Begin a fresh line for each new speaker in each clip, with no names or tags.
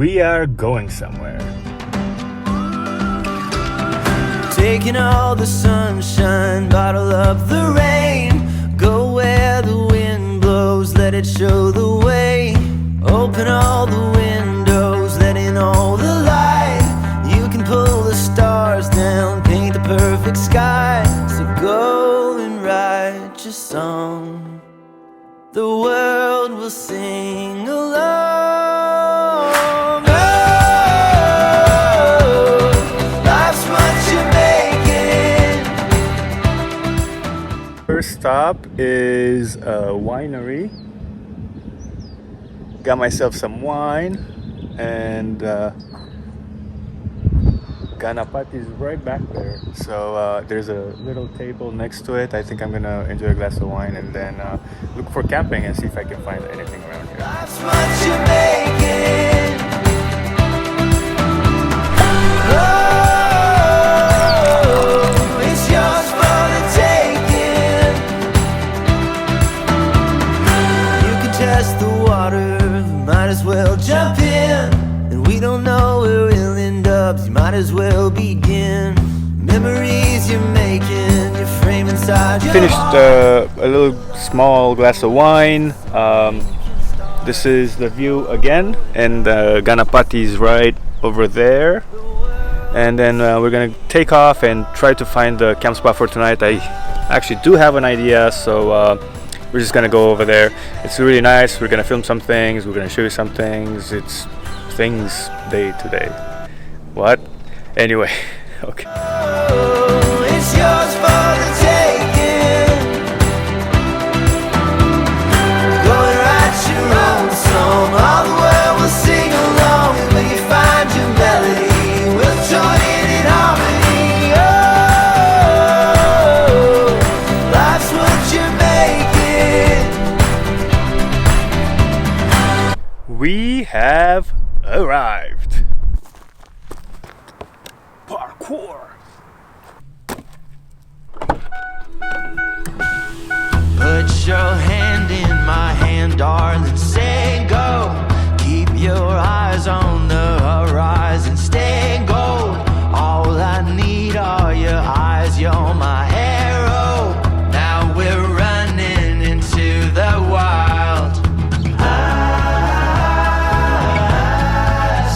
We are going somewhere.
Taking all the sunshine, bottle up the rain. Go where the wind blows, let it show the way. Open all the windows, let in all the light. You can pull the stars down, paint the perfect sky. So go and write your song. The world will sing along.
First stop is a winery. Got myself some wine, and Ganapati is right back there. So there's a little table next to it. I think I'm gonna enjoy a glass of wine and then look for camping and see if I can find anything around here.
That's what you're making. Oh, it's yours for the taking. You can test the water, might as well jump in. And we don't know where we'll end up, you might as well begin. Memories you're making, your frame inside your
Finished
heart.
a little small glass of wine. This is the view again, and Ganapati is right over there. And then we're gonna take off and try to find the camp spot for tonight. I actually do have an idea, so we're just gonna go over there. It's really nice. We're gonna film some things. We're gonna show you some things. It's things day to day. What? Anyway, okay.
Oh, it's yours for the taking. Go and write your own song. All the world will sing along. And when you find your melody, we'll join in harmony. Oh, life's what you're making.
We have arrived. Parkour.
Put your hand in my hand, darling, say go. Keep your eyes on the horizon, stay gold. All I need are your eyes, you're my arrow. Now we're running into the wild. I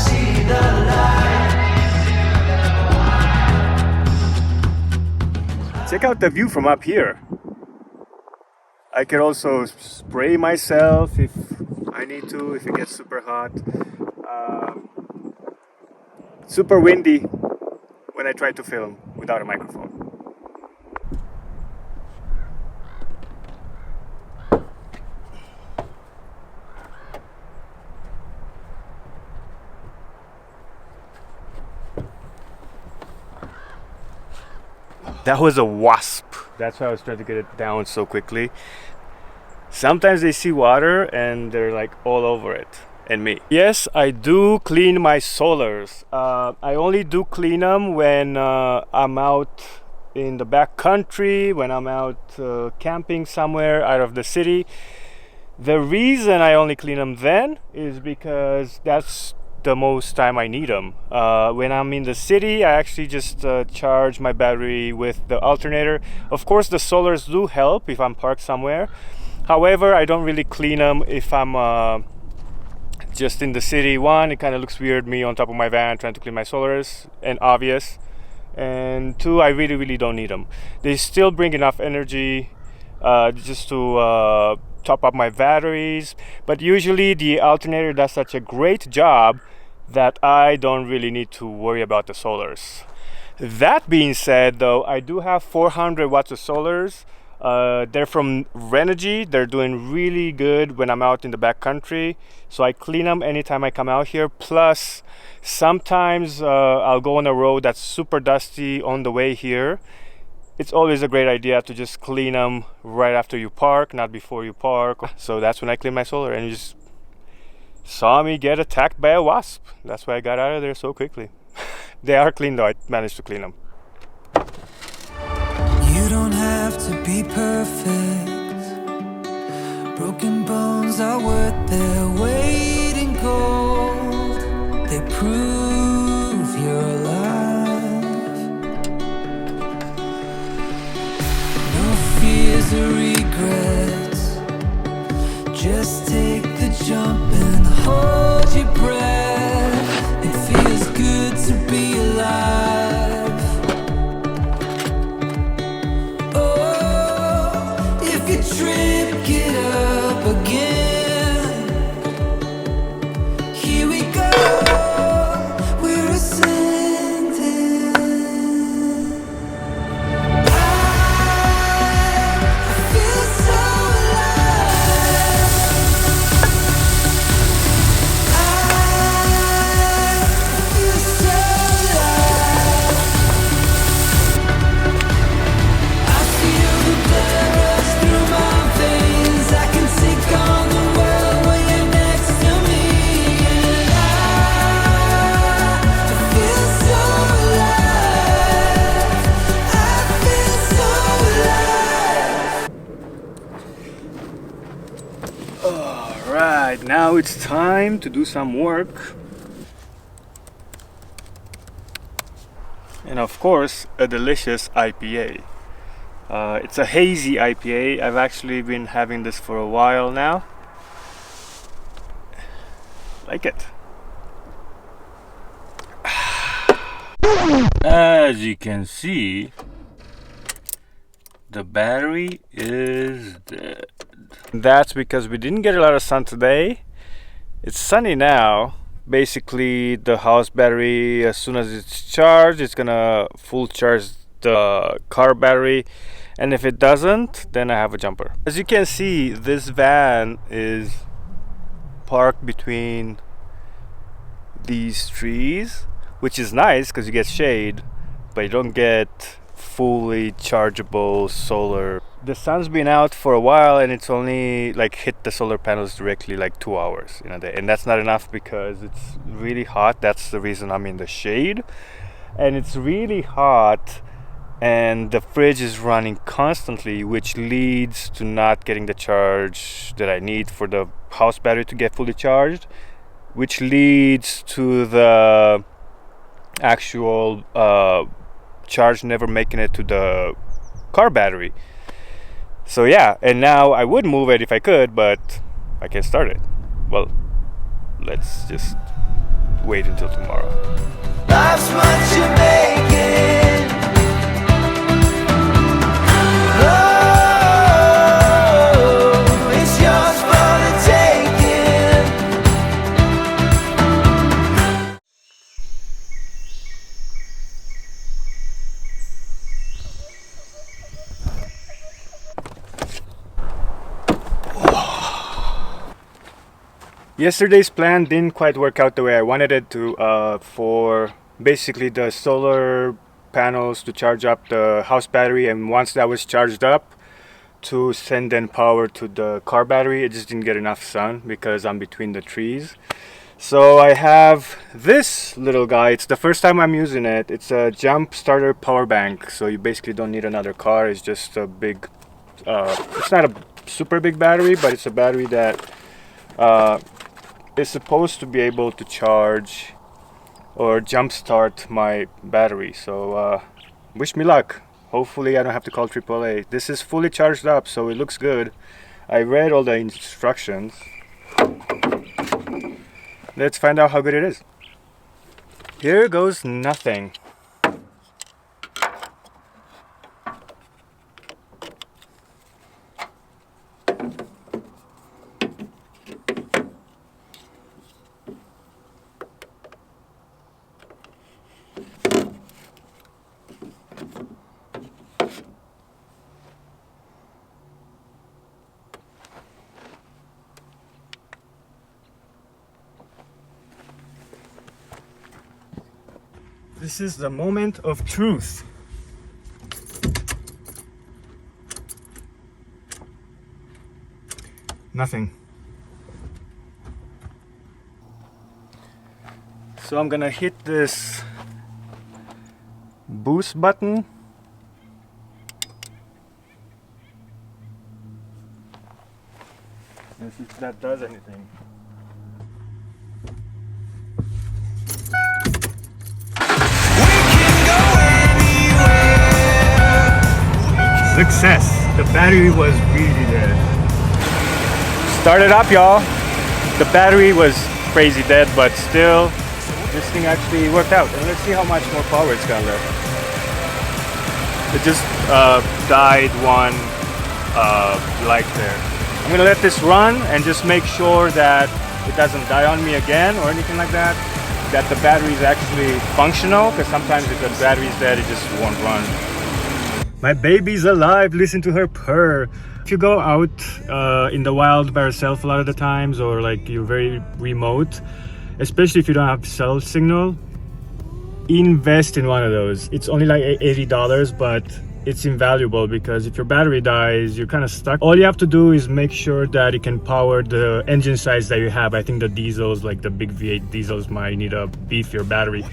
see the light.
Check out the view from up here. I could also spray myself if I need to, if it gets super hot. Super windy when I try to film without a microphone. That was a wasp. That's why I was trying to get it down so quickly. Sometimes they see water and they're like all over it, and me. Yes, I do clean my solars. I only do clean them when I'm out in the back country, when I'm out camping somewhere out of the city. The reason I only clean them then is because that's the most time I need them. When I'm in the city, I actually just charge my battery with the alternator. Of course, the solars do help if I'm parked somewhere. However, I don't really clean them if I'm just in the city. One, it kind of looks weird, me on top of my van trying to clean my solars, and obvious. And two, I really don't need them. They still bring enough energy just to top up my batteries, but usually the alternator does such a great job that I don't really need to worry about the solars. That being said, though, I do have 400 watts of solars. They're from Renogy. They're doing really good when I'm out in the back country, so I clean them anytime I come out here. Plus, sometimes I'll go on a road that's super dusty on the way here. It's always a great idea to just clean them right after you park, not before you park. So that's when I clean my solar, and you just saw me get attacked by a wasp. That's why I got out of there so quickly. They are clean though. I managed to clean them.
You don't have to be perfect. Broken bones are worth their weight in gold. prove you're alive. No fears or regrets. Just take the jump and hold your breath. It feels good to be alive. Oh, if you trip, get up again. Here we go, we're ascending. I feel so alive. I feel so alive. I feel the blood rush through my veins. I can take on the world when you're next to me. And I feel so alive. I feel so alive.
Alright, now it's time to do some work. And of course, a delicious IPA. It's a hazy IPA. I've actually been having this for a while now. Like it. As you can see, the battery is dead. That's because we didn't get a lot of sun today. It's sunny now. Basically, the house battery, as soon as it's charged, it's gonna full charge the car battery, and if it doesn't, then I have a jumper. As you can see, this van is parked between these trees, which is nice because you get shade, but you don't get fully chargeable solar. The sun's been out for a while and it's only like hit the solar panels directly like 2 hours in a day, and that's not enough because it's really hot. That's the reason I'm in the shade, and it's really hot and the fridge is running constantly, which leads to not getting the charge that I need for the house battery to get fully charged, which leads to the actual charge never making it to the car battery. So yeah, and now I would move it if I could, but I can't start it. Well, let's just wait until tomorrow.
Life's what you make it. Oh, it's yours for the taking.
Yesterday's plan didn't quite work out the way I wanted it to, for basically the solar panels to charge up the house battery, and once that was charged up, to send in power to the car battery. It just didn't get enough sun because I'm between the trees. So I have this little guy. It's the first time I'm using it. It's a jump starter power bank, so you basically don't need another car. It's just a big, it's not a super big battery, but it's a battery that is supposed to be able to charge or jumpstart my battery. So wish me luck. Hopefully I don't have to call AAA. This is fully charged up, so it looks good. I read all the instructions. Let's find out how good it is. Here goes nothing. This is the moment of truth. Nothing. So I'm gonna hit this boost button. Let's see if that does anything. Success. The battery was really dead. Started up, y'all. The battery was crazy dead, but still, this thing actually worked out. And let's see how much more power it's got left. It just died one light there. I'm gonna let this run and just make sure that it doesn't die on me again or anything like that. That the battery is actually functional, because sometimes if the battery is dead, it just won't run. My baby's alive. Listen to her purr. If you go out in the wild by yourself a lot of the times, or like you're very remote, especially if you don't have cell signal, invest in one of those. It's only like $80, but it's invaluable, because if your battery dies, you're kind of stuck. All you have to do is make sure that it can power the engine size that you have. I think the diesels, like the big V8 diesels, might need a beefier battery.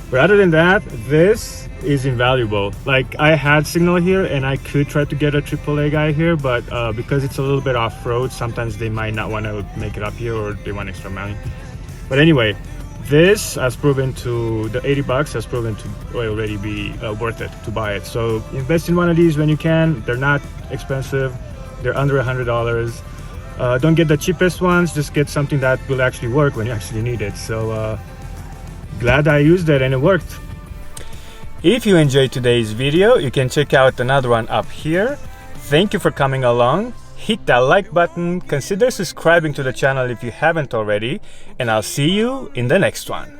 But other than that, this is invaluable. Like, I had signal here and I could try to get a AAA guy here, but because it's a little bit off-road, sometimes they might not want to make it up here, or they want extra money. But anyway, this has proven to, the $80 has proven to already be worth it to buy it. So invest in one of these when you can. They're not expensive. They're under $100. Don't get the cheapest ones. Just get something that will actually work when you actually need it. So glad I used it and it worked. If you enjoyed today's video, you can check out another one up here. Thank you for coming along. Hit that like button, consider subscribing to the channel if you haven't already, and I'll see you in the next one.